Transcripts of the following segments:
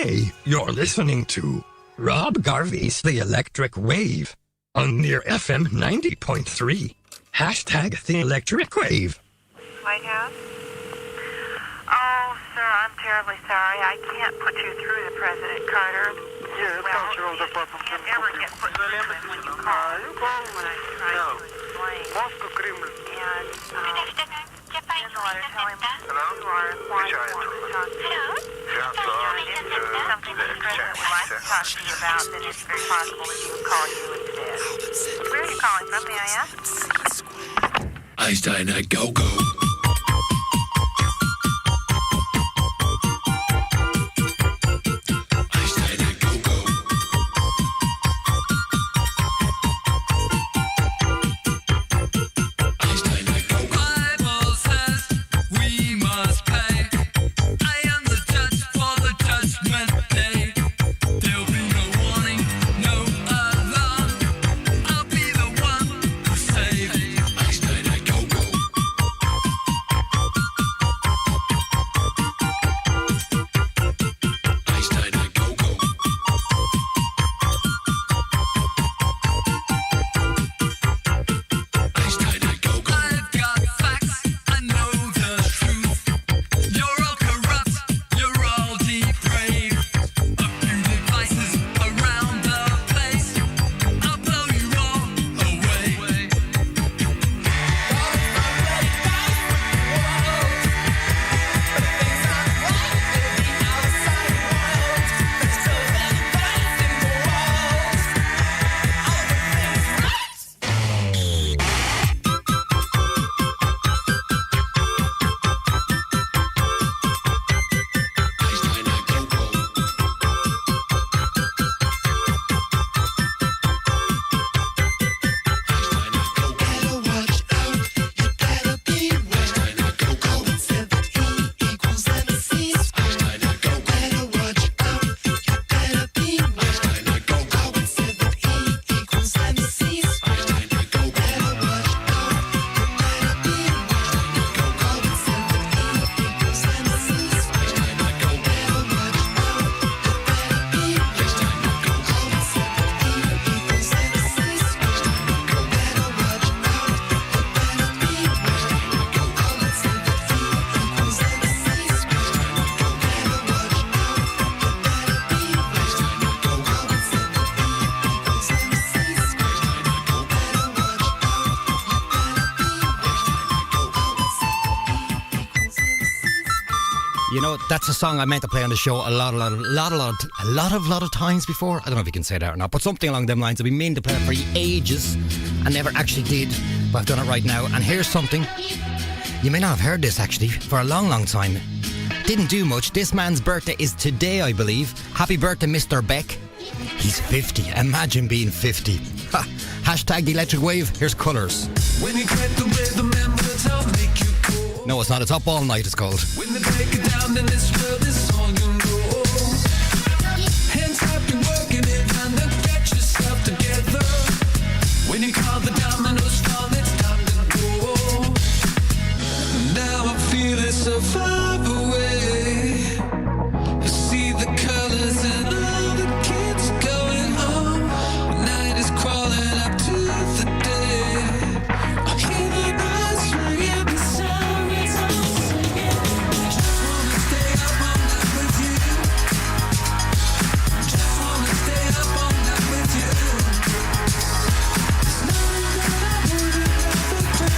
Hey, you're listening to Rob Garvey's The Electric Wave on Near FM 90.3. Hashtag The Electric Wave. White House? Oh, sir, I'm terribly sorry. I can't put you through to President Carter. Yeah, cultural department. You can't ever get put through to him when you call. When I try to explain. Moscow Kremlin. And, here's a letter telling me you are wanting to talk to you. If it's something that the President would like to talk to you about, then it's very possible that he would call you instead. Where are you calling from, may I ask? Einstein at go-go. You know, that's a song I meant to play on the show a lot of times before. I don't know if you can say that or not, but something along them lines. I've been meaning to play it for ages and never actually did, but I've done it right now. And here's something. You may not have heard this actually for a long time. Didn't do much. This man's birthday is today, I believe. Happy birthday, Mr. Beck. He's 50. Imagine being 50. Ha. Hashtag the electric wave. Here's Colours. When you get the rhythm and words, I'll make you cool. No, it's not. It's Up All Night, it's called. When they break it down, then this world is all you know. Hands up, you're working it, and then get yourself together. When you call the dominoes fall, it's time to go. Now I feel it so far away. I see the colors and all the kids going home. The night is crawling up to the day. I hear the bells ringing, the sirens all singing. Just wanna stay up all night with you. Just wanna stay up all night with you. There's nothing that I wouldn't rather do.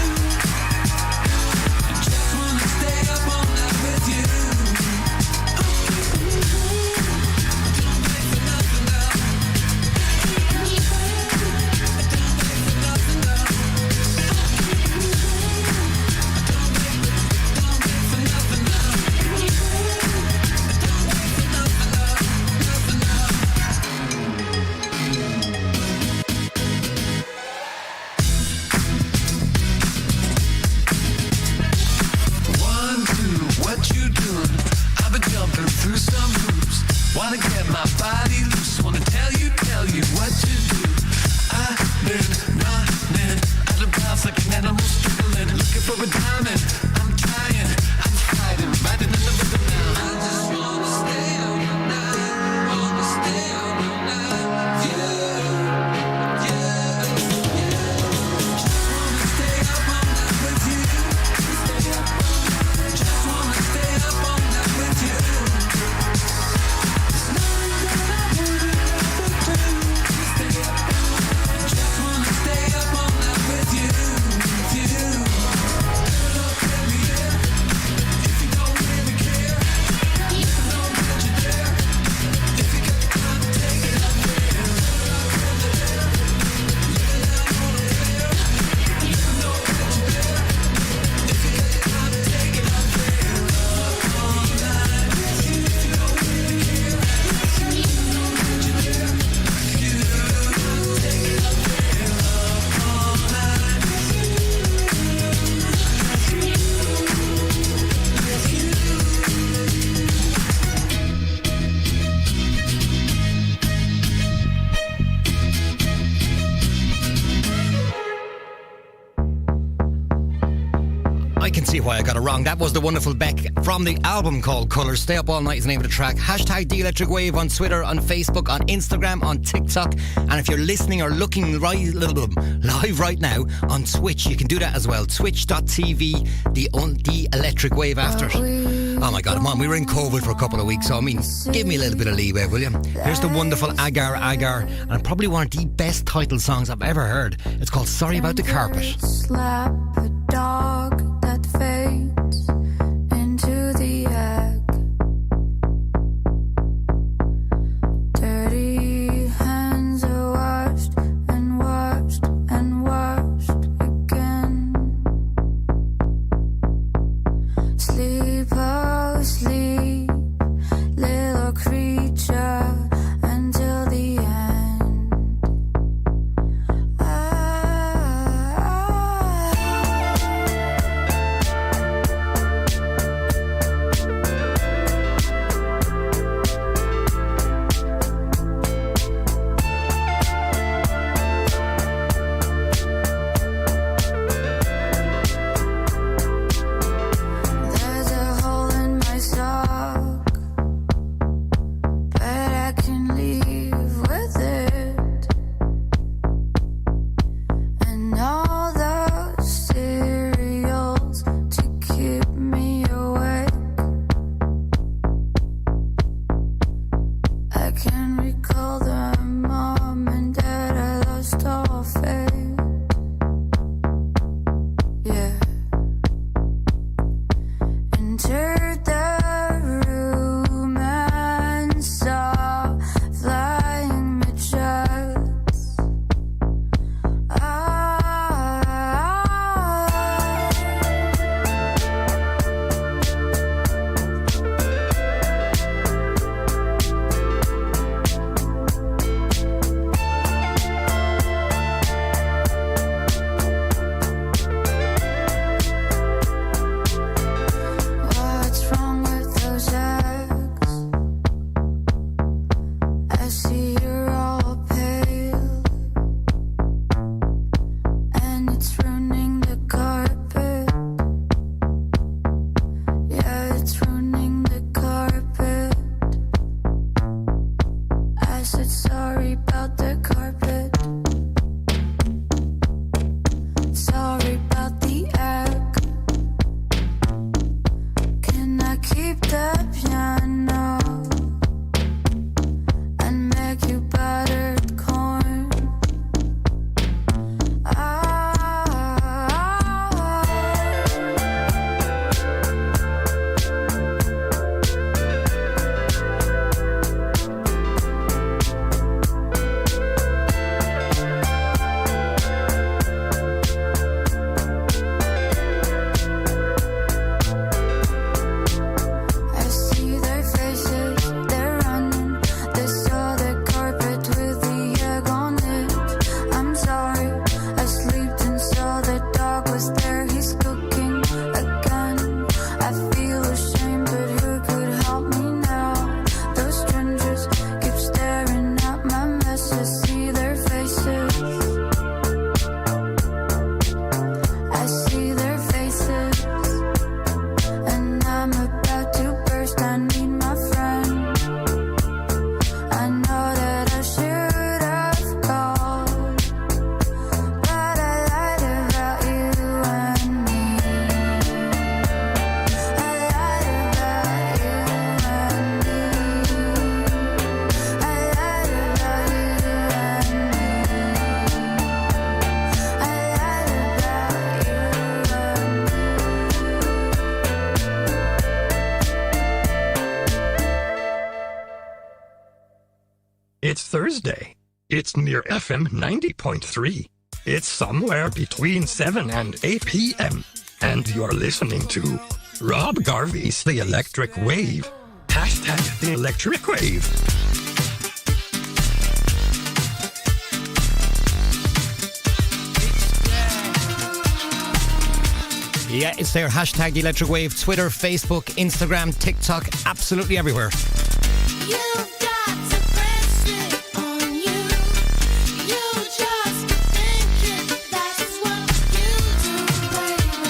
I just wanna stay up all night with you. Don't wait for nothing now. Don't wait for nothing now. Don't wait for nothing now. One, two, what you doing? I've been jumping through some hoops. Wanna get my body loose. Wanna tell you what to do. I've been running out of bounds like an animal struggling. Looking for a diamond. I'm trying, I'm fighting, riding in the rhythm now. I just wanna stay up all night. see why I got it wrong. That was the wonderful Beck from the album called Colours. Stay Up All Night is the name of the track. Hashtag The Electric Wave on Twitter, on Facebook, on Instagram, on TikTok. And if you're listening or looking live right now on Twitch, you can do that as well. Twitch.tv, the Electric Wave after it. Oh my God, come on, we were in COVID for a couple of weeks, so I mean, give me a little bit of leeway, will you? Here's the wonderful Agar Agar, and probably one of the best title songs I've ever heard. It's called Sorry About the Carpet. Slap a dog that fades into the egg. Dirty hands are washed and washed and washed again. Sleep, oh sleep, little creature, until the end. There's a hole in my sock, but I can leave with it. And all those cereals to keep me awake. I can recall the mom and dad I lost all faith. Yeah. Entered the room and saw flying midgets. What's wrong with those eggs? I see you're all pale, and it's ruining the carpet. Yeah, it's ruining the carpet. I said sorry about the carpet. Sorry about the egg. Can I keep the piano and make you buttered corn? I see their faces, they're running. They saw the carpet with the egg on it. I'm sorry, I slept and saw the dog was there. He's cooking again. I feel ashamed, but who could help me now? Those strangers keep staring at my mess. I see their faces. I see their faces. And I'm about to burst. I need my friend. I know that I should have called, but I lied about you and me. I lied about you and me. I lied about you and me. I It's Thursday. It's near FM 90.3. It's somewhere between 7 and 8 p.m. And you're listening to Rob Garvey's The Electric Wave. Hashtag The Electric Wave. Yeah, it's there. Hashtag The Electric Wave. Twitter, Facebook, Instagram, TikTok, absolutely everywhere. You've got to press it on you. You just think it, that's what you do, baby.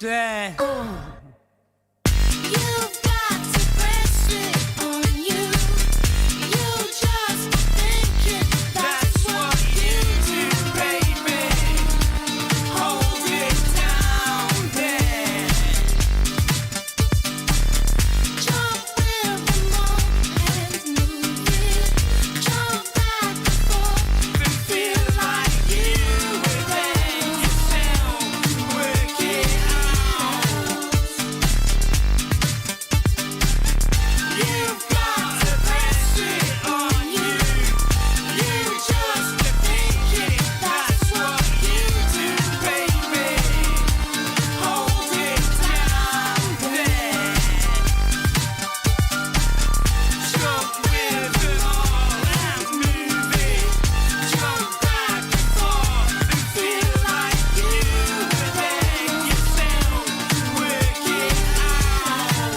day. You've got to press it on you. You just think it. That's what you do, baby. Hold it down there. Jump with the moment, move it. Jump back and forth and feel like you within yourself. Work it out. You've got to press it on you. You just think it. That's what you do, baby. Hold it down there. Jump with it all and move it. Jump back and forth and feel like you within yourself. Work it out.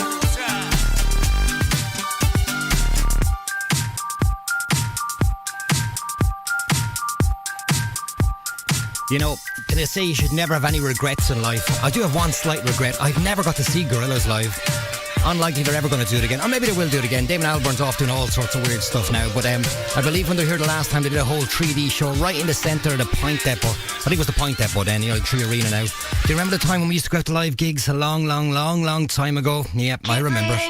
You know, they say you should never have any regrets in life. I do have one slight regret. I've never got to see Gorillaz live. Unlikely they're ever going to do it again. Or maybe they will do it again. David Albarn's off doing all sorts of weird stuff now. But I believe when they were here the last time, they did a whole 3D show right in the centre of the Point Depot. I think it was the Point Depot then, you know, the Tree Arena now. Do you remember the time when we used to go out to live gigs a long time ago? Yep, I remember it.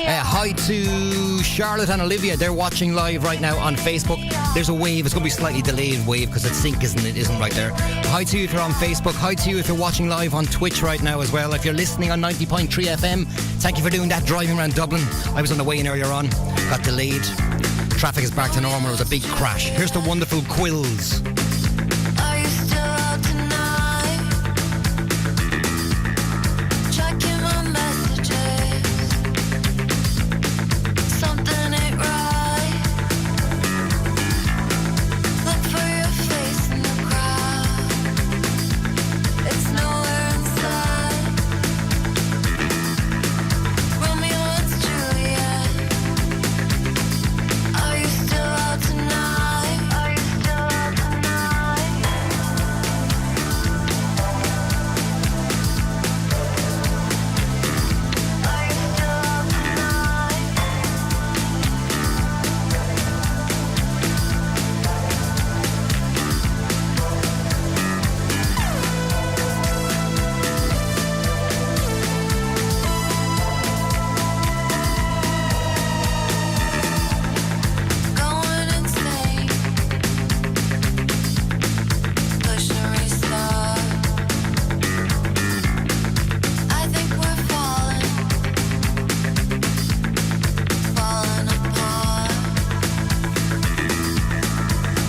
Hi to Charlotte and Olivia. They're watching live right now on Facebook. There's a wave. It's going to be a slightly delayed wave because its sync isn't right there. Hi to you if you're on Facebook. Hi to you if you're watching live on Twitch right now as well. If you're listening on 90.3 FM, thank you for doing that driving around Dublin. I was on the way in earlier on. Got delayed. Traffic is back to normal. It was a big crash. Here's the wonderful Quills. Are you still out tonight? Checking my messages. Something ain't right. Look for your face in the crowd. It's nowhere inside. Romeo and Juliet. Are you still out tonight? Are you still out tonight? Are you still out tonight? Going insane. Push to restart. I think we're falling apart.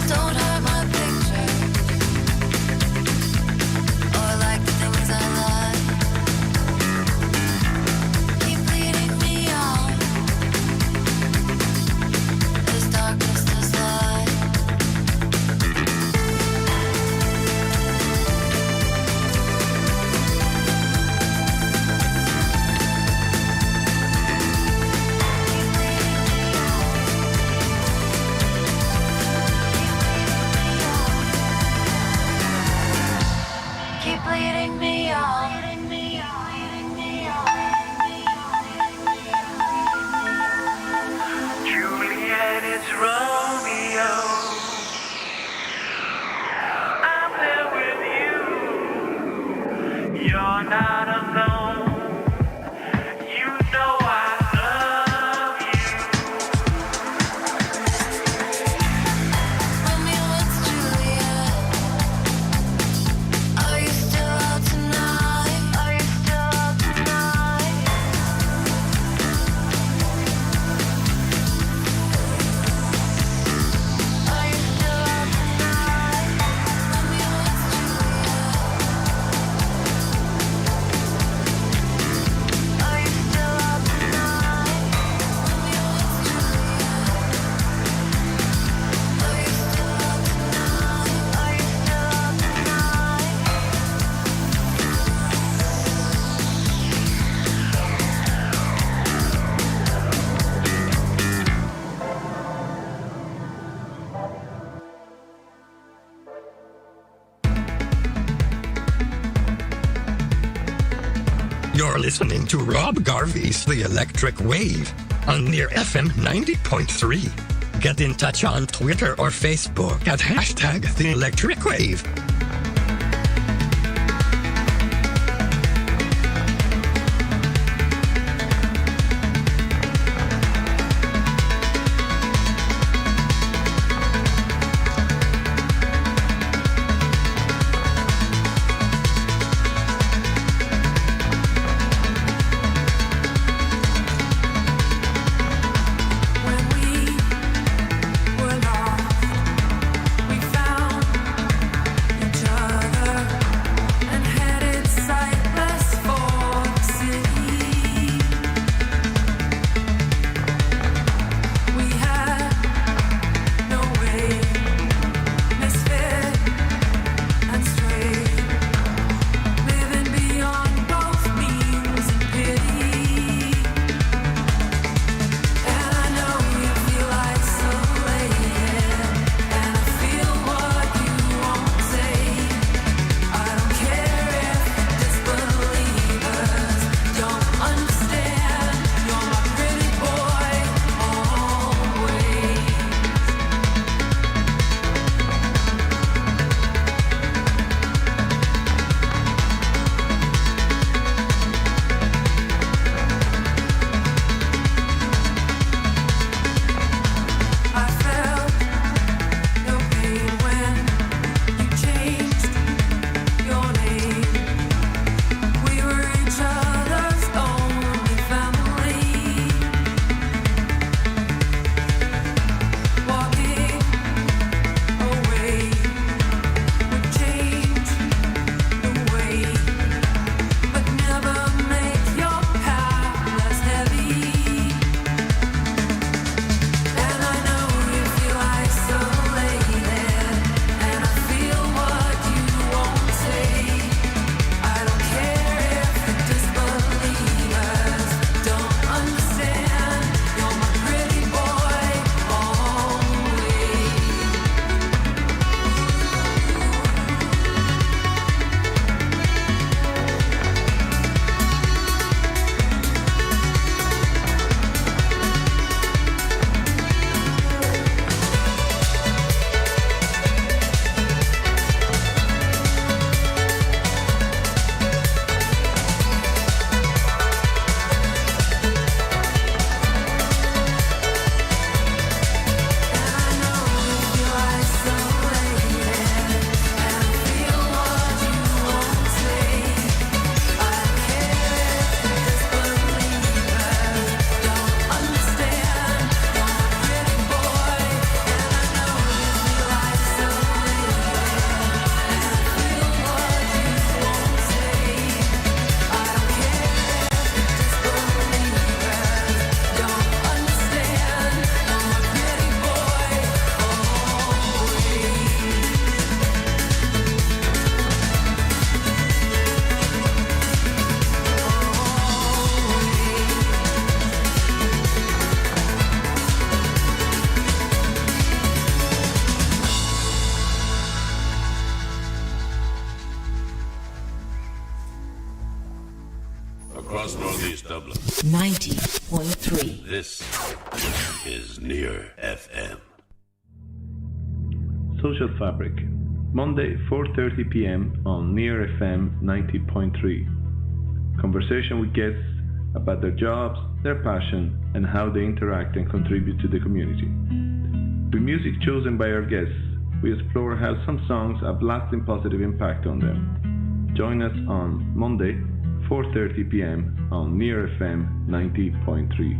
Don't hurt my pictures or like the things I like. Keep leading me on. There's darkness, there's light. Keep leading me on. Juliet, it's Romeo. I'm there with you. You're not alone. You know I love you. Romeo and Juliet. Are you still out tonight? Are you still out tonight? You're listening to Rob Garvey's The Electric Wave on Near FM 90.3. Get in touch on Twitter or Facebook at hashtag The Electric Wave. Across Northeast Dublin. 90.3. This is Near FM. Social Fabric, Monday 4:30 p.m. on Near FM 90.3. Conversation with guests about their jobs, their passion, and how they interact and contribute to the community. With music chosen by our guests, we explore how some songs have lasting positive impact on them. Join us on Monday 4:30 p.m. on Near FM 90.3.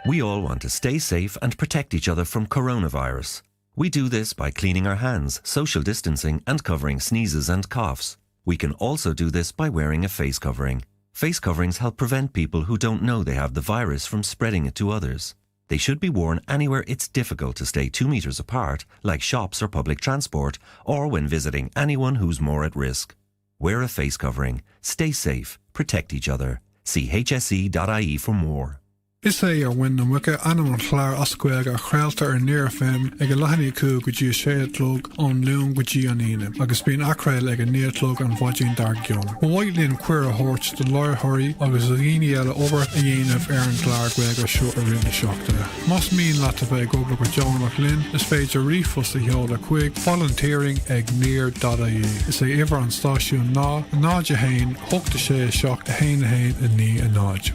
We all want to stay safe and protect each other from coronavirus. We do this by cleaning our hands, social distancing, and covering sneezes and coughs. We can also do this by wearing a face covering. Face coverings help prevent people who don't know they have the virus from spreading it to others. They should be worn anywhere it's difficult to stay 2 meters apart, like shops or public transport, or when visiting anyone who's more at risk. Wear a face covering. Stay safe. Protect each other. See hse.ie for more. Is é ar win na mucha anam an chláir ascuig a chréalta ar Near FM ag a lehanní cú go dtí séadlóg an leon go dtí an ine, agus bíon acrail ag a néadlóg an bhaidín dar gion. Bhhaidlíonn cuir a thuirt do láirthirí agus a riine eile obair a dhéanamh ar an chláir gcuig a seo a rinne seachtaine. Mas mín leat a bheith gobar go John McLean is féidir rífos a heol a chuig volunteering ag near.ie. Is é ihar an stáisiún ná náid a hain, thugta sé seach a hain a ní a náid.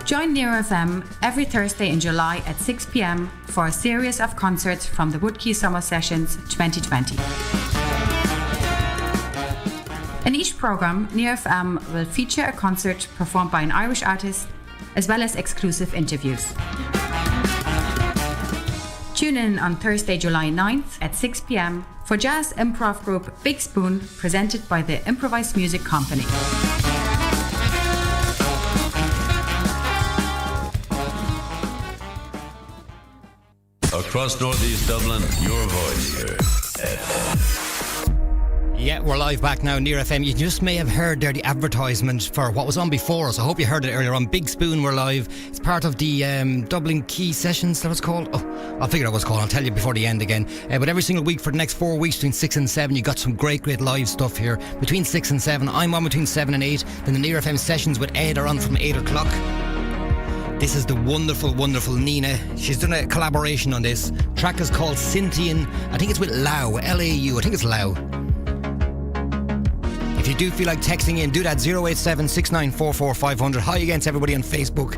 Join Near FM every Thursday in July at 6 p.m. for a series of concerts from the Woodkey Summer Sessions 2020. In each programme, Near FM will feature a concert performed by an Irish artist, as well as exclusive interviews. Tune in on Thursday, July 9th at 6 p.m. for jazz improv group Big Spoon, presented by the Improvised Music Company. Across Northeast Dublin, your voice here. Yeah, we're live back now, Near FM. You just may have heard there the advertisement for what was on before us. I hope you heard it earlier on. Big Spoon, we're live. It's part of the Dublin Key Sessions, that was called. Oh, I'll figure out what it's called. I'll tell you before the end again. But every single week for the next 4 weeks, between 6 and 7, you got some great live stuff here. Between 6 and 7, I'm on between 7 and 8. Then the Near FM Sessions with Ed are on from 8 o'clock. This is the wonderful, wonderful Nina. She's done a collaboration on this. Track is called Scythian. I think it's with Lau, L-A-U. I think it's Lau. If you do feel like texting in, do that 087 6944 500. Hi against everybody on Facebook.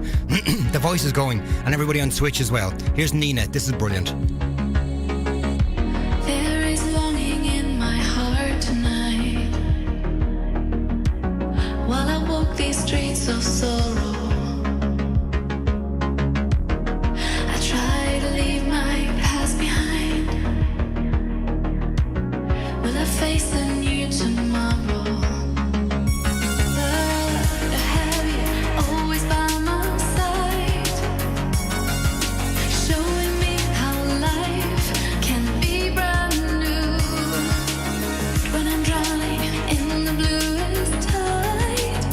The voice is going. And everybody on Twitch as well. Here's Nina. This is brilliant. There is longing in my heart tonight, while I walk these streets of sorrow. Face a new tomorrow. The heavy, always by my side, showing me how life can be brand new. When I'm drowning in the bluest tide,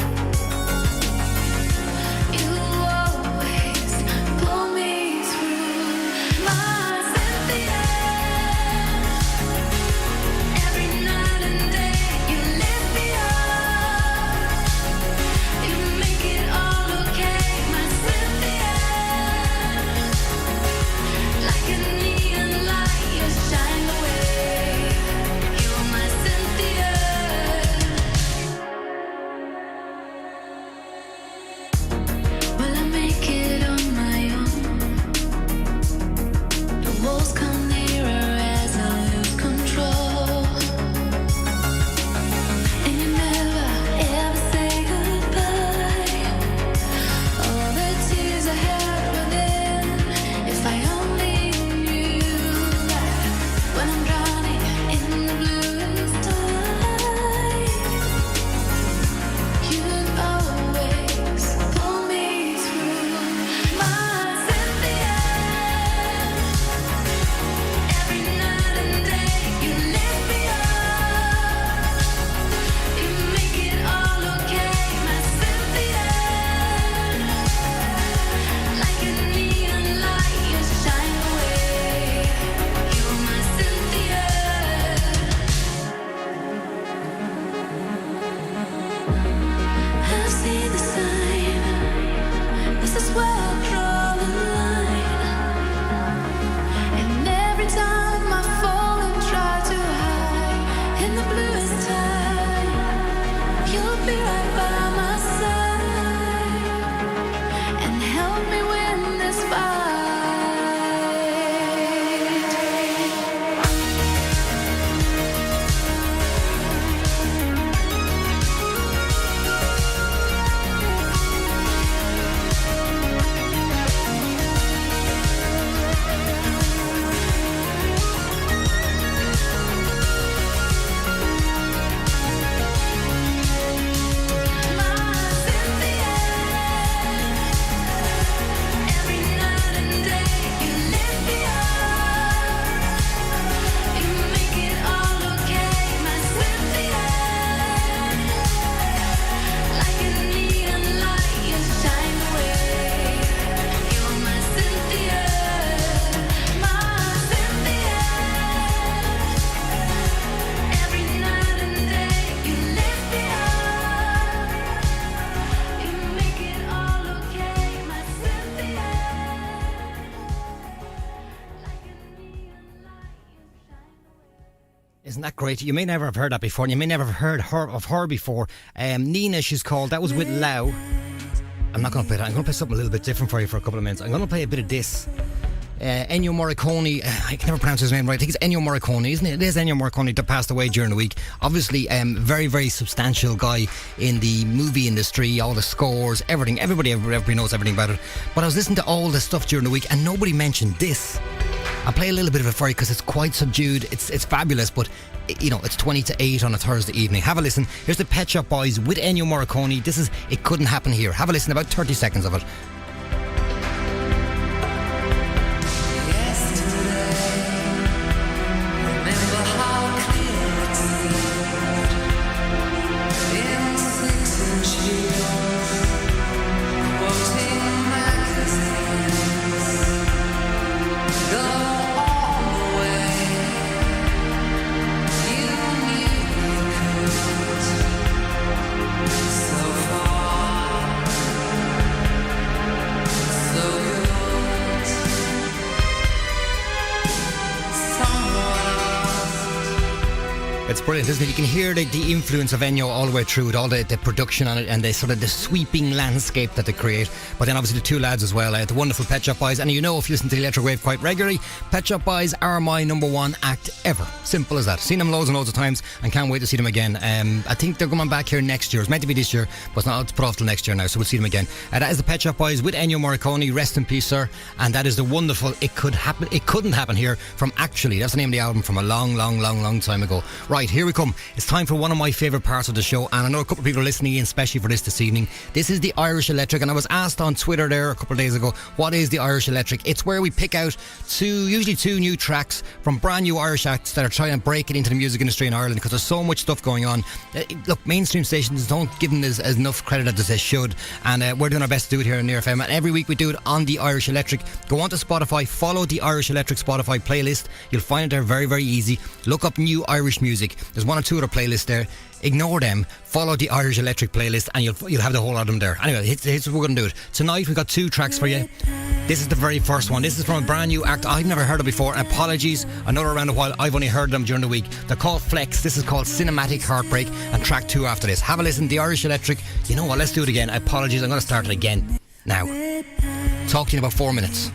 that great? You may never have heard that before, and you may never have heard of her before. Nina, she's called. That was with Lau. I'm not going to play that. I'm going to play something a little bit different for you for a couple of minutes. I'm going to play a bit of this. Ennio Morricone, I can never pronounce his name right. I think it's Ennio Morricone, isn't it? It is Ennio Morricone that passed away during the week. Obviously, very, very substantial guy in the movie industry, all the scores, everything. Everybody knows everything about it. But I was listening to all the stuff during the week and nobody mentioned this. I'll play a little bit of it for you because it's quite subdued. It's fabulous, but you know, it's 20 to 8 on a Thursday evening. Have a listen. Here's the Pet Shop Boys with Ennio Morricone. This is It Couldn't Happen Here. Have a listen, about 30 seconds of it. It's brilliant, isn't it? You can hear the influence of Ennio all the way through it, all the production on it and the sort of the sweeping landscape that they create. But then obviously the two lads as well, the wonderful Pet Shop Boys. And you know, if you listen to the Electric Wave quite regularly, Pet Shop Boys are my number one act ever. Simple as that. Seen them loads and loads of times and can't wait to see them again. I think they're coming back here next year. It's meant to be this year, but it's not. It's put off till next year now, so we'll see them again. That is the Pet Shop Boys with Ennio Morricone. Rest in peace, sir. And that is the wonderful It Couldn't Happen Here from Actually. That's the name of the album from a long time ago. Right, here we come. It's time for one of my favourite parts of the show, and I know a couple of people are listening in especially for this evening. This is the Irish Electric, and I was asked on Twitter there a couple of days ago, what is the Irish Electric? It's where we pick out usually two new tracks from brand new Irish acts that are trying to break it into the music industry in Ireland, because there's so much stuff going on. Look, mainstream stations don't give them as enough credit as they should, and we're doing our best to do it here on Near FM, and every week we do it on the Irish Electric. Go on to Spotify, follow the Irish Electric Spotify playlist. You'll find it there very, very easy. Look up new Irish music. There's one or two other playlists there. Ignore them, follow the Irish Electric playlist, and you'll have the whole lot of them there. Anyway, here's what we're going to do it. Tonight we've got two tracks for you. This is the very first one. This is from a brand new act I've never heard of before. Apologies, I know they're around a while. I've only heard them during the week. They're called Flex. This is called Cinematic Heartbreak, and track 2 after this. Have a listen. The Irish Electric. You know what? Let's do it again. Apologies, I'm going to start it again now. Talk to you in about 4 minutes.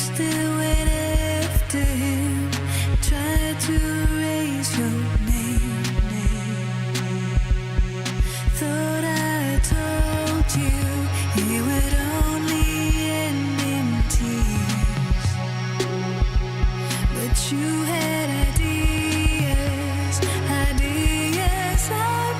Still wait after him, try to erase your name. Thought I told you it would only end in tears, but you had ideas. I'm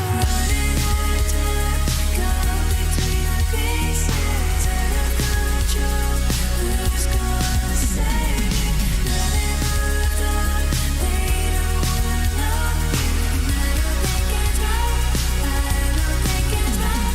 running out of time, caught between the pieces, out of control. Who's gonna save me? Running out of time, they don't wanna know me. I don't think it's right, I don't think it's right.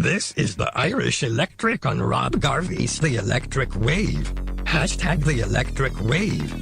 this is the Irish Electric on Rob Garvey's The Electric Wave. Hashtag The Electric Wave.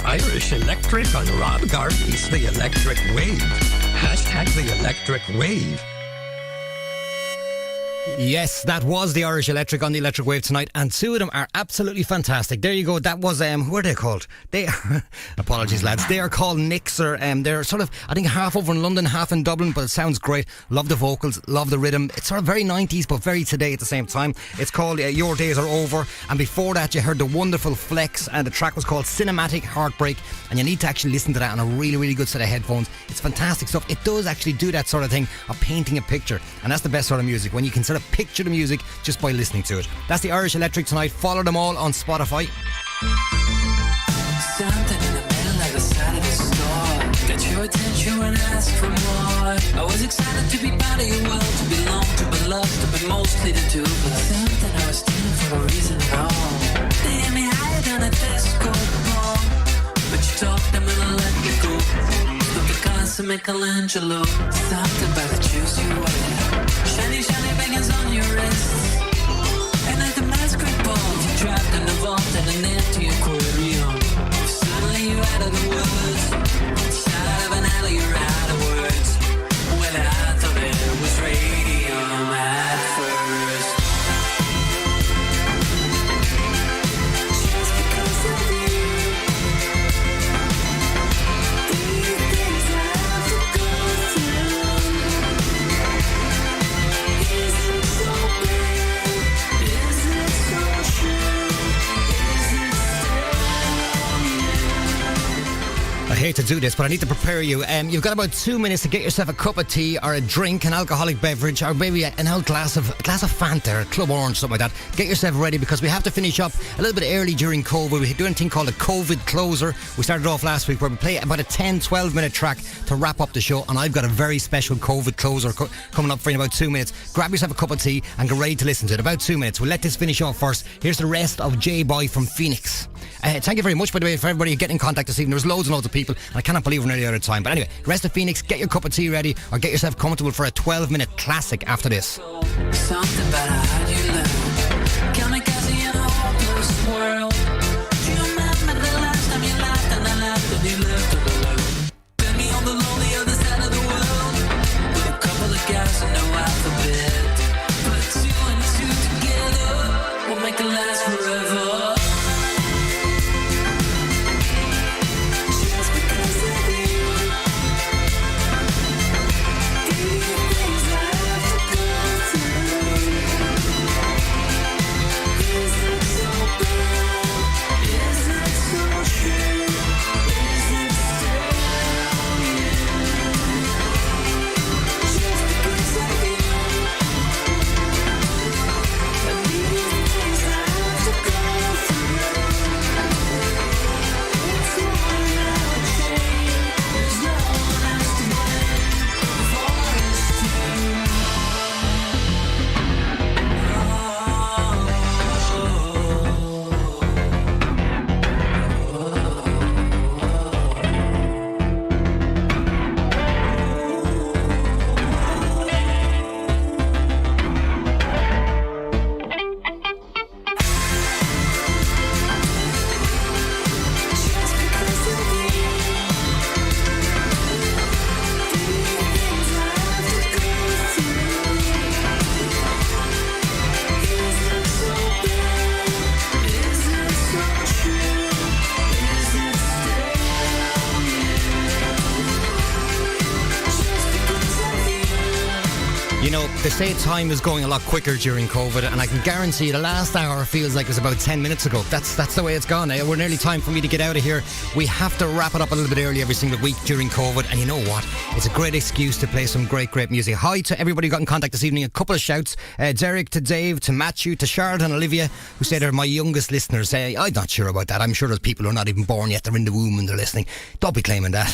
Irish Electric on Rob Garvey's The Electric Wave. Hashtag The Electric Wave. Yes, that was the Irish Electric on the Electric Wave tonight, and two of them are absolutely fantastic. There you go. That was who are they called? They are, apologies lads, they are called Mixer. They're sort of, I think, half over in London, half in Dublin, but it sounds great. Love the vocals, love the rhythm. It's sort of very 90s but very today at the same time. It's called Your Days Are Over, and before that you heard the wonderful Flex, and the track was called Cinematic Heartbreak, and you need to actually listen to that on a really, really good set of headphones. It's fantastic stuff. It does actually do that sort of thing of painting a picture, and that's the best sort of music, when you can sort of picture the music just by listening to it. That's the Irish Electric tonight. Follow them all on Spotify. Something in the middle of the side of the store got your attention when I asked for more. I was excited to be part of your world, to belong, to be loved, to be mostly the two. But something I was stealing for a reason wrong. They hit me higher than a disco ball, but you talked them and I let me go. Look Picasso, Michelangelo, something about the shoes you wear. Shiny, shiny bangers on your wrist, and like the masquerade ball, you trapped in the vault and an empty aquarium. Suddenly you're out of the woods, inside of an alley you're out of words. Well, I thought it was radium at first. to do this, but I need to prepare you. You've got about 2 minutes to get yourself a cup of tea or a drink, an alcoholic beverage, or maybe an old glass of Fanta or Club Orange, something like that. Get yourself ready because we have to finish up a little bit early during COVID. We do a thing called a COVID closer. We started off last week where we play about a 10-12 minute track to wrap up the show, and I've got a very special COVID closer coming up for you in about 2 minutes. Grab yourself a cup of tea and get ready to listen to it. About 2 minutes. We'll let this finish off first. Here's the rest of J-Boy from Phoenix. Thank you very much, by the way, for everybody getting in contact this evening. There was loads and loads of people, and I cannot believe we're nearly out of time. But anyway, rest of Phoenix, get your cup of tea ready or get yourself comfortable for a 12-minute classic after this. Something about how you learn. Kamikaze in a hopeless world. Do you remember the last time you laughed and I laughed and you left all alone? Tell me on the lonely other side of the world. With a couple of guys and no alphabet. Put two and two together. We'll make it last forever. You know, they say time is going a lot quicker during COVID, and I can guarantee you the last hour feels like it was about 10 minutes ago. That's the way it's gone. We're nearly time for me to get out of here. We have to wrap it up a little bit early every single week during COVID, and you know what? It's a great excuse to play some great music. Hi to everybody who got in contact this evening. A couple of shouts. Derek, to Dave, to Matthew, to Charlotte and Olivia, who say they're my youngest listeners. I'm not sure about that. I'm sure there's people who are not even born yet. They're in the womb and they're listening. Don't be claiming that.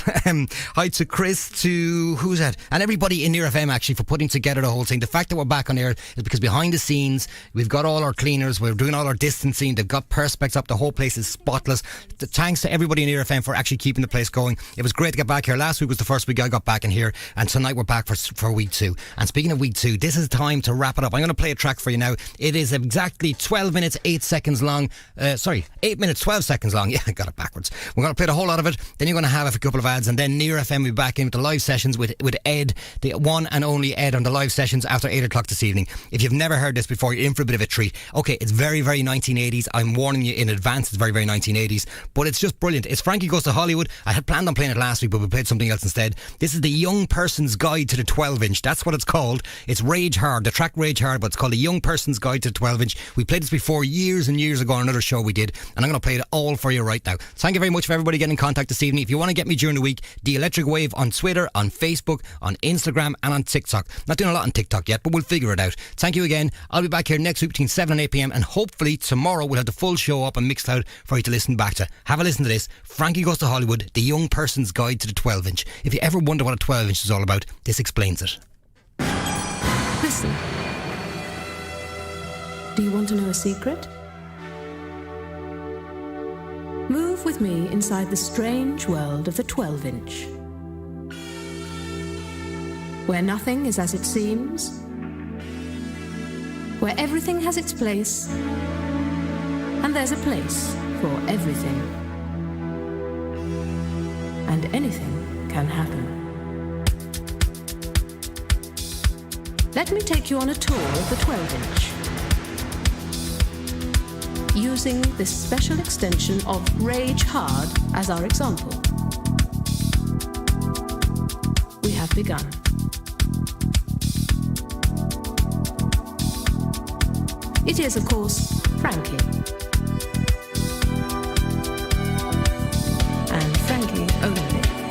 Hi to Chris, to who's that? And everybody in Near FM actually for putting together the whole thing. The fact that we're back on air is because behind the scenes we've got all our cleaners, we're doing all our distancing, they've got perspex up, the whole place is spotless. Thanks to everybody in Near FM for actually keeping the place going. It was great to get back here. Last week was the first week I got back in here, and tonight we're back for week 2. And speaking of week 2, this is time to wrap it up. I'm going to play a track for you now. It is exactly 12 minutes 8 seconds long. 8 minutes 12 seconds long. Yeah, I got it backwards. We're going to play the whole lot of it, then you're going to have a couple of ads, and then Near FM will be back in with the live sessions with Ed, the one and only Ed, on the live sessions after 8 o'clock this evening. If you've never heard this before, you're in for a bit of a treat. Okay, it's very, very 1980s. I'm warning you in advance, it's very, very 1980s, but it's just brilliant. It's Frankie Goes to Hollywood. I had planned on playing it last week, but we played something else instead. This is the Young Person's Guide to the 12-inch. That's what it's called. It's Rage Hard, the track Rage Hard, but it's called the Young Person's Guide to the 12-inch. We played this before years and years ago on another show we did, and I'm going to play it all for you right now. Thank you very much for everybody getting in contact this evening. If you want to get me during the week, The Electric Wave on Twitter, on Facebook, on Instagram and on TikTok. Not doing a lot on TikTok yet, but we'll figure it out. Thank you again. I'll be back here next week between 7 and 8 p.m, and hopefully tomorrow we'll have the full show up and mixed out for you to listen back to. Have a listen to this. Frankie Goes to Hollywood, the Young Person's Guide to the 12-inch. If you ever wonder what a 12-inch is all about, this explains it. Listen. Do you want to know a secret? Move with me inside the strange world of the 12-inch. Where nothing is as it seems. Where everything has its place. And there's a place for everything. And anything can happen. Let me take you on a tour of the 12-inch. Using this special extension of Rage Hard as our example. We have begun. It is, of course, Frankie. And Frankie only.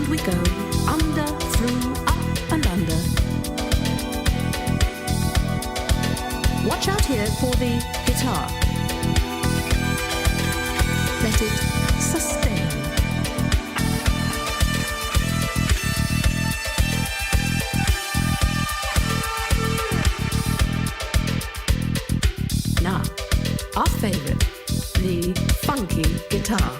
we go, under, through, up and under. Watch out here for the guitar. Let it sustain. Now, our favorite, the funky guitar.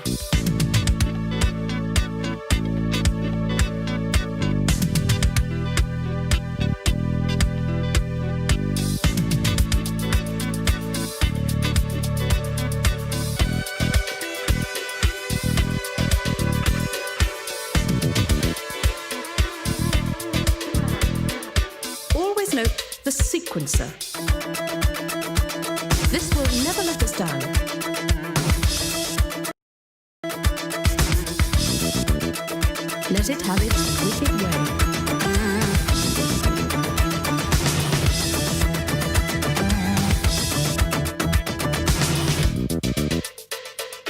Always note the sequencer. This will never let us down. Let it have its wicked way.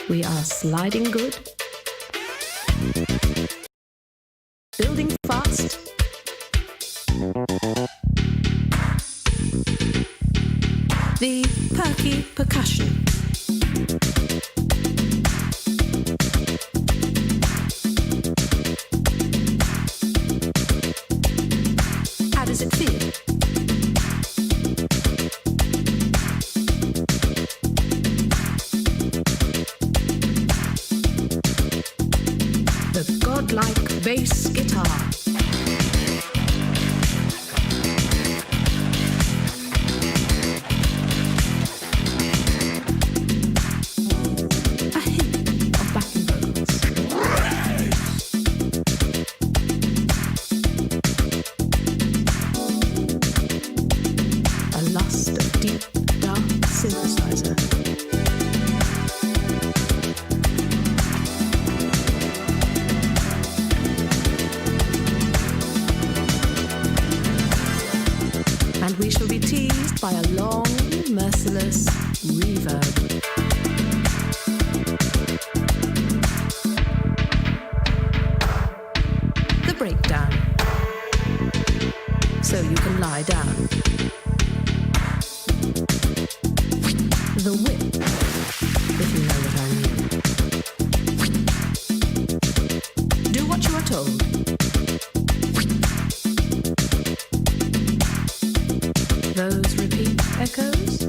We are sliding good, building fast, the perky percussion. How does it feel? The godlike bass guitar. A hint of backing vocals. A lust of deep, dark synthesizer. And we shall be teased by a long, merciless reverb. The breakdown. So you can lie down. The whip, if you know what I mean. Do what you are told. Those repeat echoes.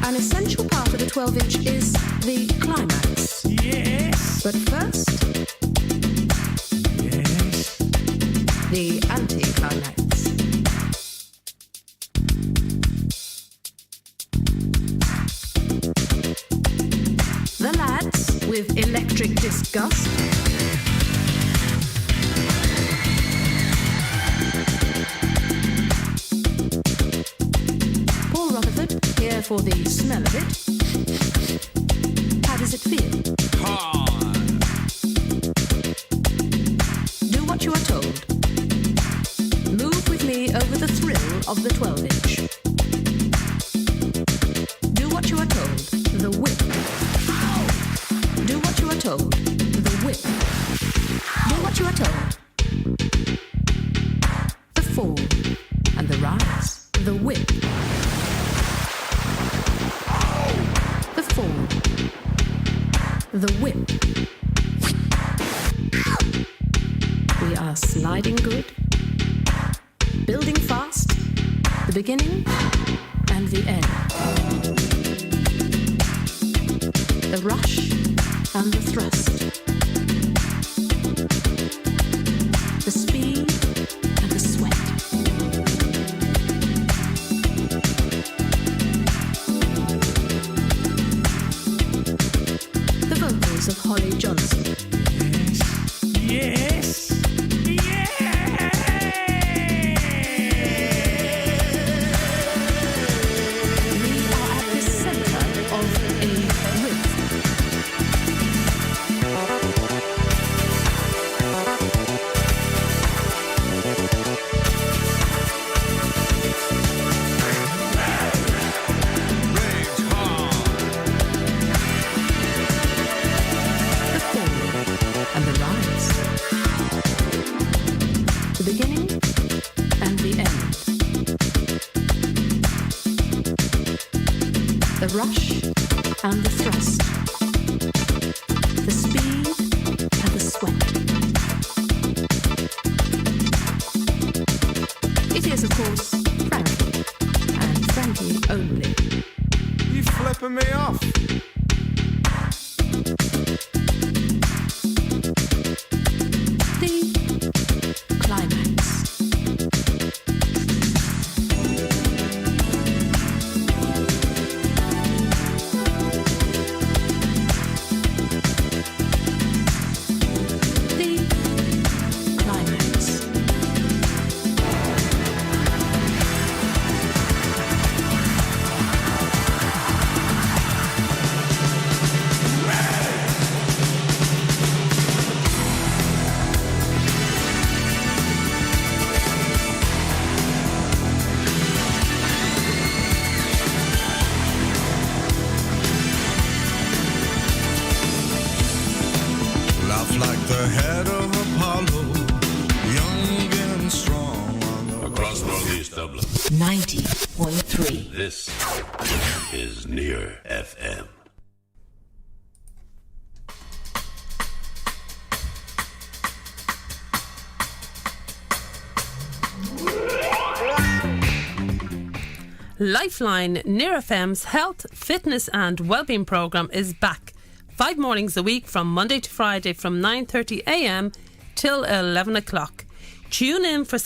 An essential part of a 12-inch is the climax. Yes. But first, Yes. the anti-climax. The lads with electric disgust. Paul Rutherford here for the smell of it. How does it feel? Do what you are told. Move with me over the thrill of the 12-inch. Do what you are told. The whip. Do what you are told. The whip. Do what you are told. The fall and the rise. The whip. The fall. The whip. We are sliding good, building fast, the beginning and the end. The rush and the thrust. The speed and the sweat. The vocals of Holly Johnson. Yes. We are at the center of a riff. beginning and the end. The rush and the thrust. The speed and the sweat. It is, of course, Frankie, and Frankie only. You flipping me off? The climax. Like the head of Apollo, young and strong. Across Northeast Dublin. 90.3. This is Near FM. Lifeline Near FM's health, fitness and wellbeing programme is back. 5 mornings a week from Monday to Friday from 9:30 a.m. till 11 o'clock. Tune in for some